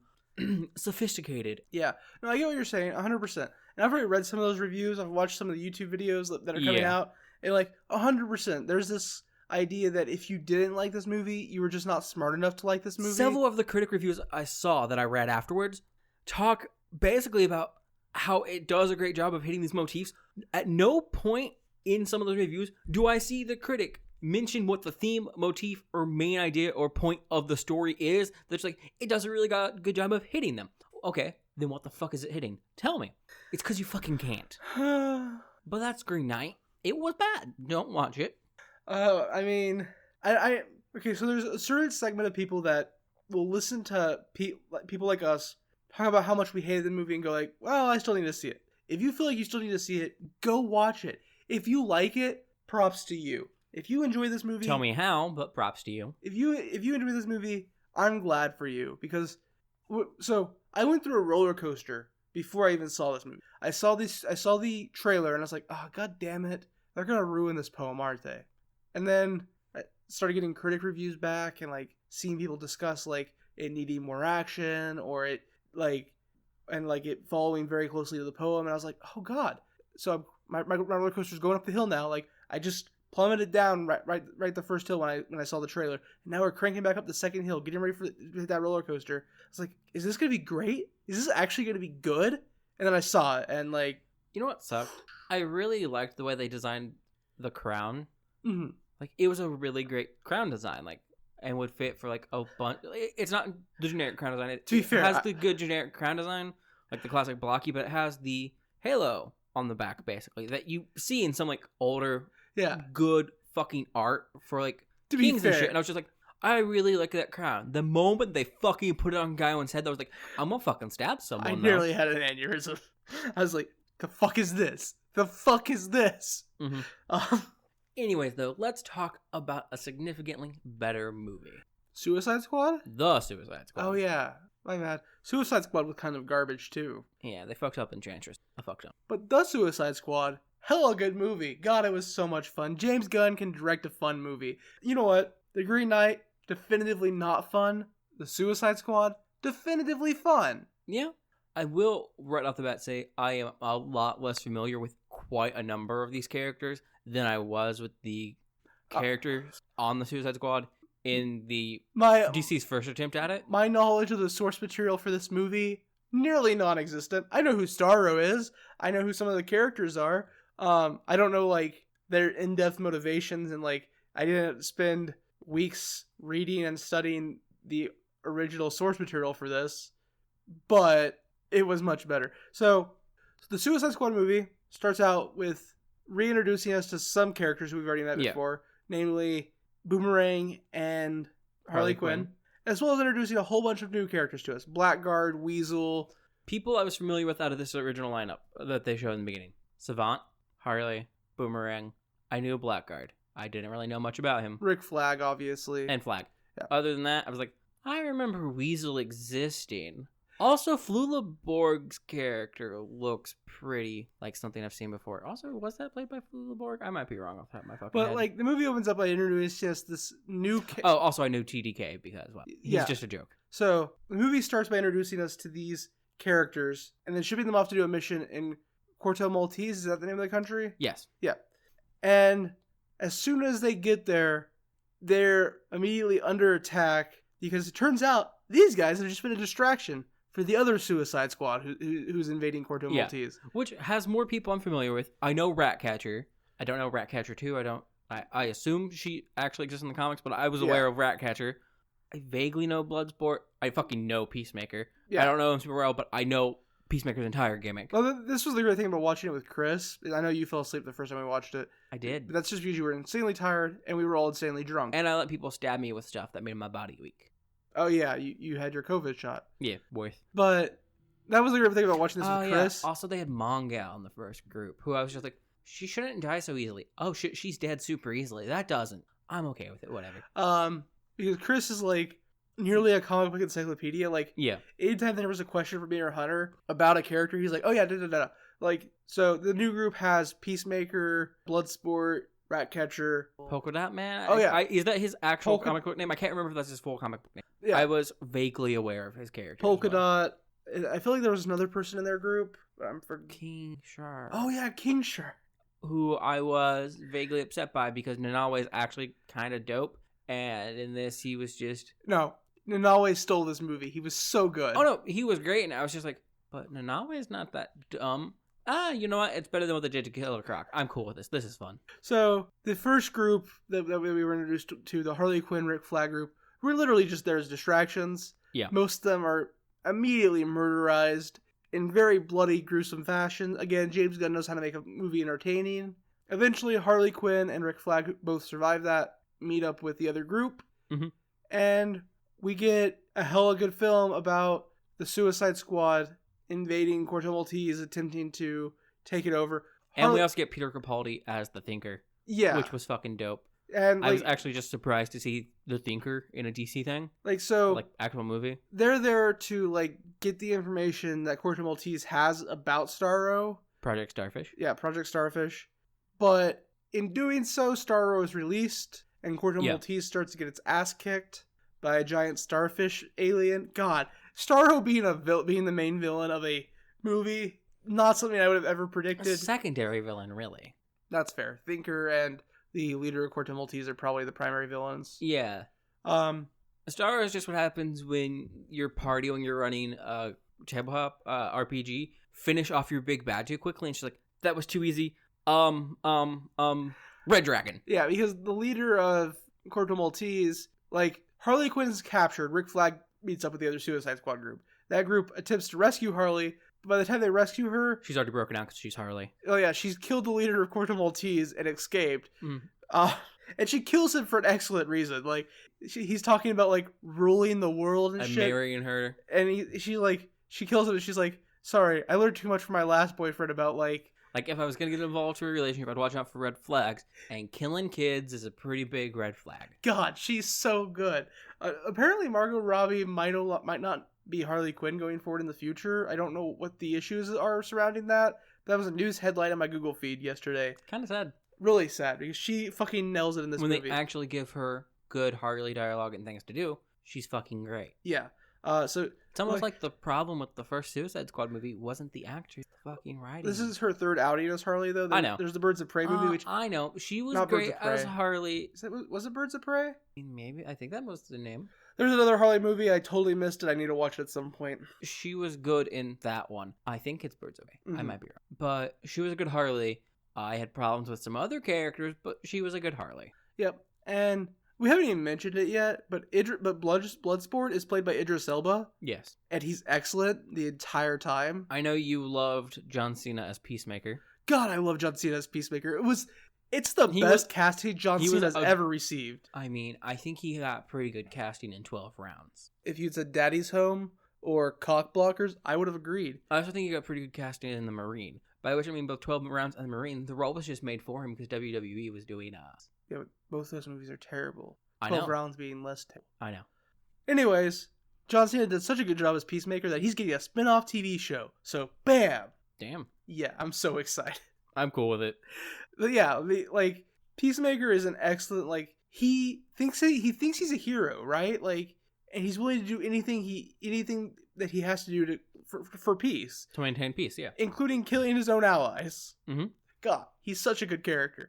sophisticated. Yeah. No, I get what you're saying, 100%. And I've already read some of those reviews. I've watched some of the YouTube videos that are coming out. And 100%, there's this idea that if you didn't like this movie, you were just not smart enough to like this movie. Several of the critic reviews I saw that I read afterwards talk basically about how it does a great job of hitting these motifs. At no point in some of those reviews do I see the critic mention what the theme, motif, or main idea or point of the story is. That's it does a really good job of hitting them. Okay, then what the fuck is it hitting? Tell me. It's because you fucking can't. But that's Green Knight. It was bad. Don't watch it. I mean, okay, so there's a certain segment of people that will listen to people like us talk about how much we hated the movie and go well, I still need to see it. If you feel like you still need to see it, go watch it. If you like it, props to you. If you enjoy this movie... Tell me how, but props to you. If you enjoy this movie, I'm glad for you. Because, so, I went through a roller coaster before I even saw this movie. I saw the trailer and I was like, oh, god damn it. They're going to ruin this poem, aren't they? And then I started getting critic reviews back and seeing people discuss it needing more action or it it following very closely to the poem. And I was like, oh god. So my roller coaster's going up the hill now. I just plummeted down right the first hill when I saw the trailer. And now we're cranking back up the second hill, getting ready for that roller coaster. I was like, is this gonna be great? Is this actually gonna be good? And then I saw it and you know what sucked? I really liked the way they designed the crown. Mm-hmm. It was a really great crown design, and would fit for a bunch. It's not the generic crown design. To be fair, it has the good generic crown design, the classic blocky, but it has the halo on the back, basically, that you see in some older, good fucking art for to kings be fair. And shit. And I was just I really like that crown. The moment they fucking put it on Gawain's head, I was I'm gonna fucking stab someone. I nearly had an aneurysm. I was like, the fuck is this? The fuck is this? Mm-hmm. Anyways, though, let's talk about a significantly better movie. Suicide Squad? The Suicide Squad. Oh, yeah. My bad. Suicide Squad was kind of garbage, too. Yeah, they fucked up Enchantress. I fucked up. But The Suicide Squad, hella good movie. God, it was so much fun. James Gunn can direct a fun movie. You know what? The Green Knight, definitively not fun. The Suicide Squad, definitively fun. Yeah. I will, right off the bat, say I am a lot less familiar with quite a number of these characters than I was with the characters on the Suicide Squad in the DC's first attempt at it. My knowledge of the source material for this movie, nearly non-existent. I know who Starro is. I know who some of the characters are. I don't know, like, their in-depth motivations, and, like, I didn't spend weeks reading and studying the original source material for this, but it was much better. So the Suicide Squad movie starts out with reintroducing us to some characters we've already met before, namely Boomerang and Harley Quinn, as well as introducing a whole bunch of new characters to us. Blackguard, Weasel. People I was familiar with out of this original lineup that they showed in the beginning. Savant, Harley, Boomerang. I knew Blackguard. I didn't really know much about him. Rick Flag, obviously. And Flag. Yeah. Other than that, I was like, I remember Weasel existing. Also, Flula Borg's character looks pretty like something I've seen before. Also, was that played by Flula Borg? I might be wrong off the top of my fucking head. But, like, the movie opens up by introducing us this new... also, I knew TDK because, well, he's just a joke. So, the movie starts by introducing us to these characters and then shipping them off to do a mission in Corto Maltese. Is that the name of the country? Yes. Yeah. And as soon as they get there, they're immediately under attack because it turns out these guys have just been a distraction for the other Suicide Squad who's invading Corto Maltese. Which has more people I'm familiar with. I know Ratcatcher. I don't know Ratcatcher 2. I assume she actually exists in the comics, but I was aware of Ratcatcher. I vaguely know Bloodsport. I fucking know Peacemaker. Yeah. I don't know him super well, but I know Peacemaker's entire gimmick. Well, this was the great thing about watching it with Chris. I know you fell asleep the first time we watched it. I did. But that's just because you were insanely tired and we were all insanely drunk. And I let people stab me with stuff that made my body weak. Oh, yeah. You had your COVID shot. Yeah, worth. But that was the great thing about watching this with Chris. Yeah. Also, they had Mongal in the first group, who I was just like, she shouldn't die so easily. Oh, shit, she's dead super easily. That doesn't. I'm okay with it. Whatever. Because Chris is, like, nearly a comic book encyclopedia. Like, yeah. Anytime there was a question from me or Hunter about a character, he's like, oh, yeah, da-da-da. Like, so the new group has Peacemaker, Bloodsport, Ratcatcher, Polka Dot Man. Oh yeah, is that his actual comic book name? I can't remember if that's his full comic book name. Yeah, I was vaguely aware of his character. Polka Dot. I feel like there was another person in their group. I'm King Shark. Oh yeah, King Shark. Who I was vaguely upset by because Nanawe is actually kind of dope, and in this he was just Nanawe stole this movie. He was so good. Oh no, he was great, and I was just like, but Nanawe is not that dumb. You know what? It's better than what they did to Killer Croc. I'm cool with this. This is fun. So, the first group that we were introduced to, the Harley Quinn, Rick Flag group, were literally just there as distractions. Yeah. Most of them are immediately murderized in very bloody, gruesome fashion. Again, James Gunn knows how to make a movie entertaining. Eventually, Harley Quinn and Rick Flag both survive that, meet up with the other group, and we get a hella good film about the Suicide Squad invading Corto Maltese, attempting to take it over. And we also get Peter Capaldi as the Thinker. Yeah. Which was fucking dope. And like, I was actually just surprised to see the Thinker in a DC thing. Like, so... Like, actual movie. They're there to, like, get the information that Corto Maltese has about Starro. Project Starfish. Yeah, Project Starfish. But in doing so, Starro is released, and Corto Maltese starts to get its ass kicked by a giant starfish alien. God... Starro being the main villain of a movie, not something I would have ever predicted. A secondary villain, really. That's fair. Thinker and the leader of Corto Maltese are probably the primary villains. Yeah. Starro is just what happens when your party, when you're running a tabletop RPG, finish off your big bad too quickly, and she's like, that was too easy. Red Dragon. Yeah, because the leader of Corto Maltese, like, Harley Quinn's captured, Rick Flag meets up with the other Suicide Squad group. That group attempts to rescue Harley, but by the time they rescue her... She's already broken out because she's Harley. Oh yeah, she's killed the leader of Corto Maltese and escaped. And she kills him for an excellent reason. Like, he's talking about, like, ruling the world and shit. Marrying her. And she kills him and she's like, sorry, I learned too much from my last boyfriend about, like... Like, if I was going to get involved in a relationship, I'd watch out for red flags. And killing kids is a pretty big red flag. God, she's so good. Apparently, Margot Robbie might not be Harley Quinn going forward in the future. I don't know what the issues are surrounding that. That was a news headline on my Google feed yesterday. Kind of sad. Really sad, because she fucking nails it in this movie. When they actually give her good Harley dialogue and things to do, she's fucking great. Yeah. So it's almost like the problem with the first Suicide Squad movie wasn't the actress fucking writing. This is her third outing as Harley, though. I know. There's the Birds of Prey movie, which I know she was not great as Harley. Was it Birds of Prey? Maybe I think that was the name. There's another Harley movie. I totally missed it. I need to watch it at some point. She was good in that one. I think it's Birds of Prey. I might be wrong, but she was a good Harley. I had problems with some other characters, but she was a good Harley. Yep, and we haven't even mentioned it yet, but Bloodsport is played by Idris Elba. Yes, and he's excellent the entire time. I know you loved John Cena as Peacemaker. God, I love John Cena as Peacemaker. It's the best casting John Cena has ever received. I mean, I think he got pretty good casting in 12 rounds. If you'd said Daddy's Home or Cock Blockers, I would have agreed. I also think he got pretty good casting in The Marine. By which I mean both 12 rounds and The Marine. The role was just made for him because WWE was doing Yeah, but both those movies are terrible. I know. 12 rounds being less terrible. I know. Anyways, John Cena did such a good job as Peacemaker that he's getting a spin-off TV show. So, bam! Damn. Yeah, I'm so excited. I'm cool with it. But yeah, Peacemaker is an excellent, he thinks he's a hero, right? And he's willing to do anything that he has to do for peace. To maintain peace, yeah. Including killing his own allies. Mm-hmm. God, he's such a good character.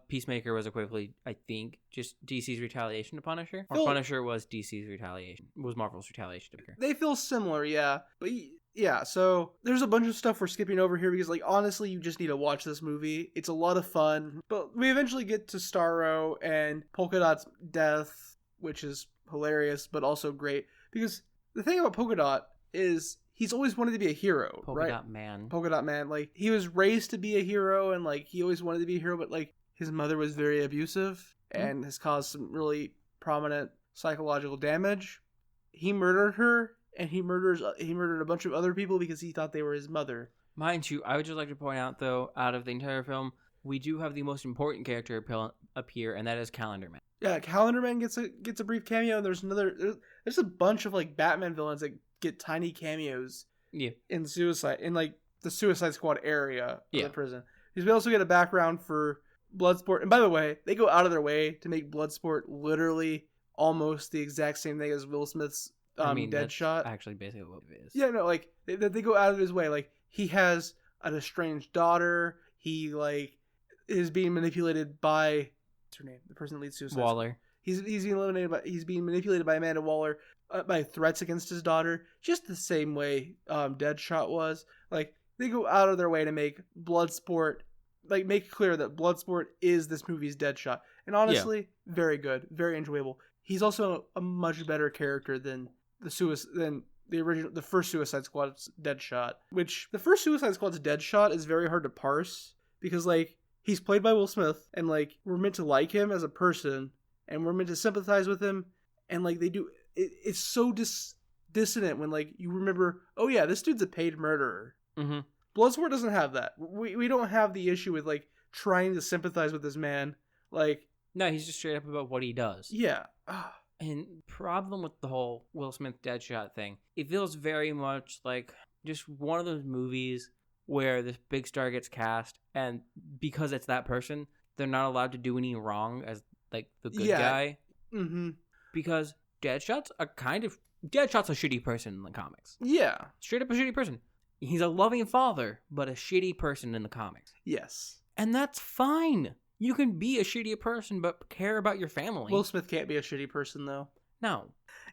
Peacemaker was equivalently, I think, just DC's retaliation to Punisher. Or Punisher was DC's retaliation. Was Marvel's retaliation to Punisher. They feel similar, yeah. But yeah, so there's a bunch of stuff we're skipping over here because, honestly, you just need to watch this movie. It's a lot of fun. But we eventually get to Starro and Polka Dot's death, which is hilarious, but also great. Because the thing about Polka Dot is he's always wanted to be a hero, right? Polka Dot Man. He was raised to be a hero, and, he always wanted to be a hero, but, his mother was very abusive and has caused some really prominent psychological damage. He murdered her, and he murdered a bunch of other people because he thought they were his mother. Mind you, I would just like to point out, though, out of the entire film, we do have the most important character appear, and that is Calendar Man. Yeah, Calendar Man gets a brief cameo, and there's a bunch of Batman villains that get tiny cameos. Yeah. In the Suicide Squad area of the prison. Because we also get a background for Bloodsport, and by the way, they go out of their way to make Bloodsport literally almost the exact same thing as Will Smith's Deadshot. That's actually basically what it is. Yeah, no, they go out of his way. He has an estranged daughter. He is being manipulated by what's her name? The person that leads Suicide Squad. Waller. He's being manipulated by Amanda Waller by threats against his daughter, just the same way Deadshot was. They go out of their way to make Bloodsport, make it clear that Bloodsport is this movie's Deadshot. And honestly, very good, very enjoyable. He's also a much better character than the first Suicide Squad's Deadshot. Which the first Suicide Squad's Deadshot is very hard to parse because he's played by Will Smith, and we're meant to like him as a person, and we're meant to sympathize with him, and they do. It's so dissonant when you remember, oh yeah, this dude's a paid murderer. Mm-hmm. Bloodsport doesn't have that. We don't have the issue with trying to sympathize with this man. No, he's just straight up about what he does. Yeah. And problem with the whole Will Smith Deadshot thing, it feels very much like just one of those movies where this big star gets cast, and because it's that person, they're not allowed to do any wrong as the good guy. Mm-hmm. Because Deadshot's a shitty person in the comics. Yeah. Straight up a shitty person. He's a loving father, but a shitty person in the comics. Yes. And that's fine. You can be a shitty person, but care about your family. Will Smith can't be a shitty person, though. No.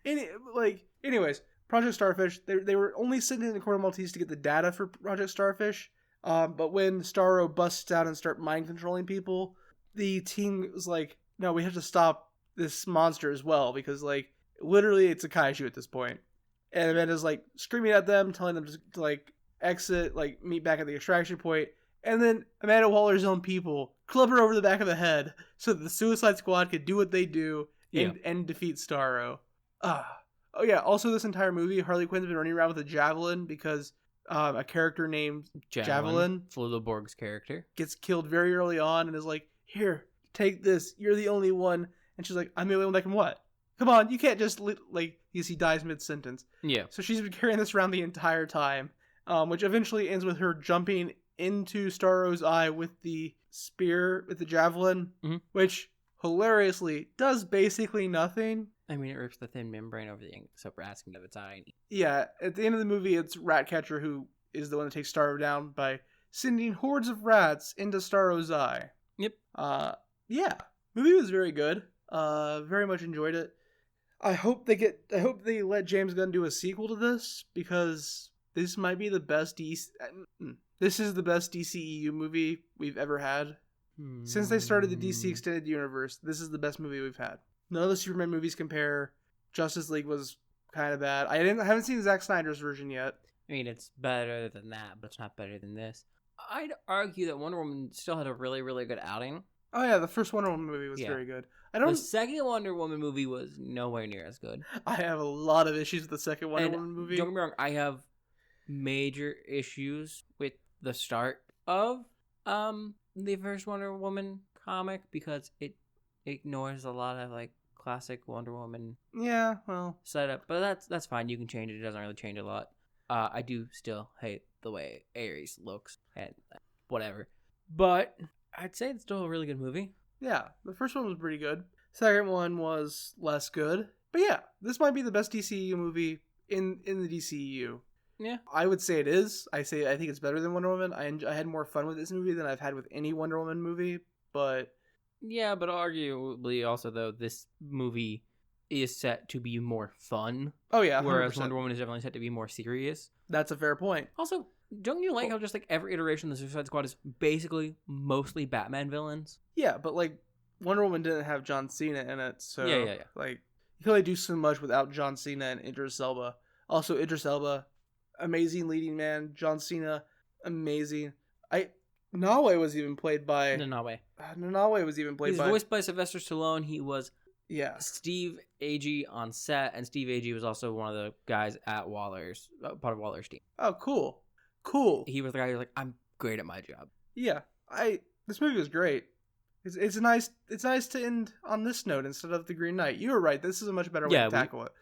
Anyways, Project Starfish, they were only sitting in the Corner Maltese to get the data for Project Starfish. But when Starro busts out and start mind controlling people, the team was no, we have to stop this monster as well, because literally it's a kaiju at this point. And Amanda's screaming at them, telling them to exit, meet back at the extraction point. And then Amanda Waller's own people club her over the back of the head so that the Suicide Squad could do what they do and defeat Starro. Oh yeah, also this entire movie, Harley Quinn's been running around with a javelin because a character named Javelin, Flula Borg's character, gets killed very early on and is here, take this, you're the only one. And she's I'm the only one that can what? Come on, you can't just, because he dies mid-sentence. Yeah. So she's been carrying this around the entire time, which eventually ends with her jumping into Starro's eye with the spear, with the javelin, which hilariously does basically nothing. I mean, it rips the thin membrane over the ink, so asking of its eye. Yeah, at the end of the movie, it's Ratcatcher who is the one that takes Starro down by sending hordes of rats into Starro's eye. Yep. Yeah, movie was very good. Very much enjoyed it. I hope they let James Gunn do a sequel to this, because this might be the best This is the best DCEU movie we've ever had. Since they started the DC Extended Universe, this is the best movie we've had. None of the Superman movies compare. Justice League was kind of bad. I haven't seen Zack Snyder's version yet. I mean, it's better than that, but it's not better than this. I'd argue that Wonder Woman still had a really, really good outing. Oh yeah, the first Wonder Woman movie was very good. The second Wonder Woman movie was nowhere near as good. I have a lot of issues with the second Wonder Woman movie. Don't get me wrong, I have major issues with the start of the first Wonder Woman comic, because it ignores a lot of like classic Wonder Woman setup. But that's fine. You can change it. It doesn't really change a lot. I do still hate the way Ares looks and whatever. But I'd say it's still a really good movie. Yeah, the first one was pretty good. Second one was less good. But yeah, this might be the best DCEU movie in the DCEU. Yeah. I would say it is. I think it's better than Wonder Woman. I had more fun with this movie than I've had with any Wonder Woman movie, but... Yeah, but arguably also, though, this movie is set to be more fun. Oh, yeah, 100%. Whereas Wonder Woman is definitely set to be more serious. That's a fair point. Also, don't you like how just like every iteration of the Suicide Squad is basically mostly Batman villains? Yeah, but like Wonder Woman didn't have John Cena in it, so yeah. Like you can only do so much without John Cena and Idris Elba. Also, Idris Elba, amazing leading man. John Cena, amazing. Nanaue was even played by... Nanaue was even played by... He's voiced by Sylvester Stallone. He was Steve Agee on set, and Steve Agee was also one of the guys at Waller's, part of Waller's team. Oh, cool. He was the guy who was like, I'm great at my job. Yeah, this movie was great. It's nice to end on this note instead of the Green Knight. You were right. This is a much better way to tackle it.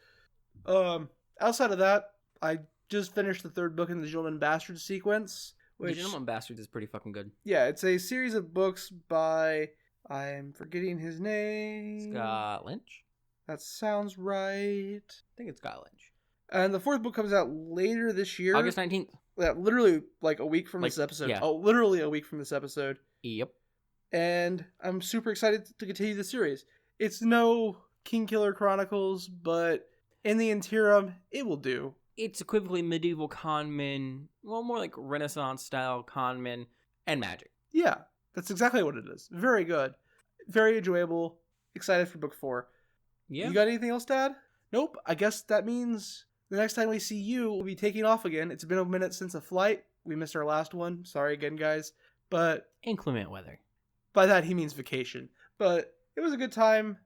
Outside of that, I just finished the third book in the Gentleman Bastard sequence. The Gentleman Bastards is pretty fucking good. Yeah, it's a series of books by... I'm forgetting his name. Scott Lynch? That sounds right. I think it's Scott Lynch. And the fourth book comes out later this year. August 19th. Yeah, literally like a week from this episode. Yeah. Oh, literally a week from this episode. Yep. And I'm super excited to continue the series. It's no King Killer Chronicles, but in the interim, it will do. It's equivocally medieval conmen, well, more like Renaissance style conmen and magic. Yeah, that's exactly what it is. Very good. Very enjoyable. Excited for book 4. Yeah. You got anything else, Dad? Nope. I guess that means the next time we see you, we'll be taking off again. It's been a minute since a flight. We missed our last one. Sorry again, guys. But inclement weather. By that, he means vacation. But it was a good time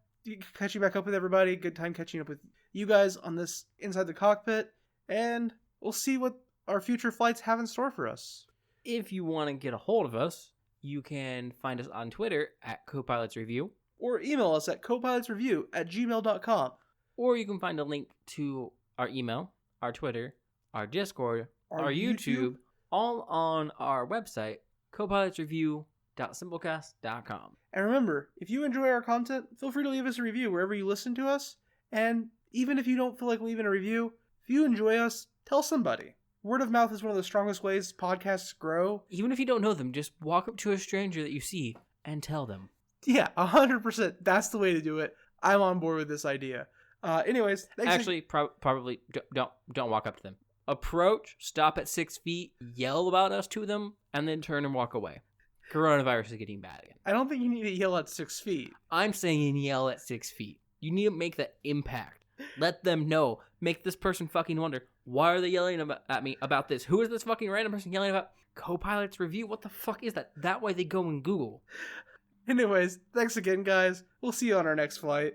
catching back up with everybody. Good time catching up with you guys on this Inside the Cockpit. And we'll see what our future flights have in store for us. If you want to get a hold of us, you can find us on Twitter at CopilotsReview. Or email us at copilotsreview@gmail.com. Or you can find a link to our email, our Twitter, our Discord, our YouTube, all on our website, copilotsreview.simplecast.com. And remember, if you enjoy our content, feel free to leave us a review wherever you listen to us. And even if you don't feel like leaving a review, if you enjoy us, tell somebody. Word of mouth is one of the strongest ways podcasts grow. Even if you don't know them, just walk up to a stranger that you see and tell them. Yeah, 100%. That's the way to do it. I'm on board with this idea. Anyways, actually, probably don't walk up to them. Approach, stop at 6 feet, yell about us to them, and then turn and walk away. Coronavirus is getting bad again. I don't think you need to yell at 6 feet. I'm saying yell at 6 feet. You need to make that impact. Let them know. Make this person fucking wonder, why are they yelling at me about this? Who is this fucking random person yelling about Copilot's Review? What the fuck is that? That way they go and Google. Anyways, thanks again, guys. We'll see you on our next flight.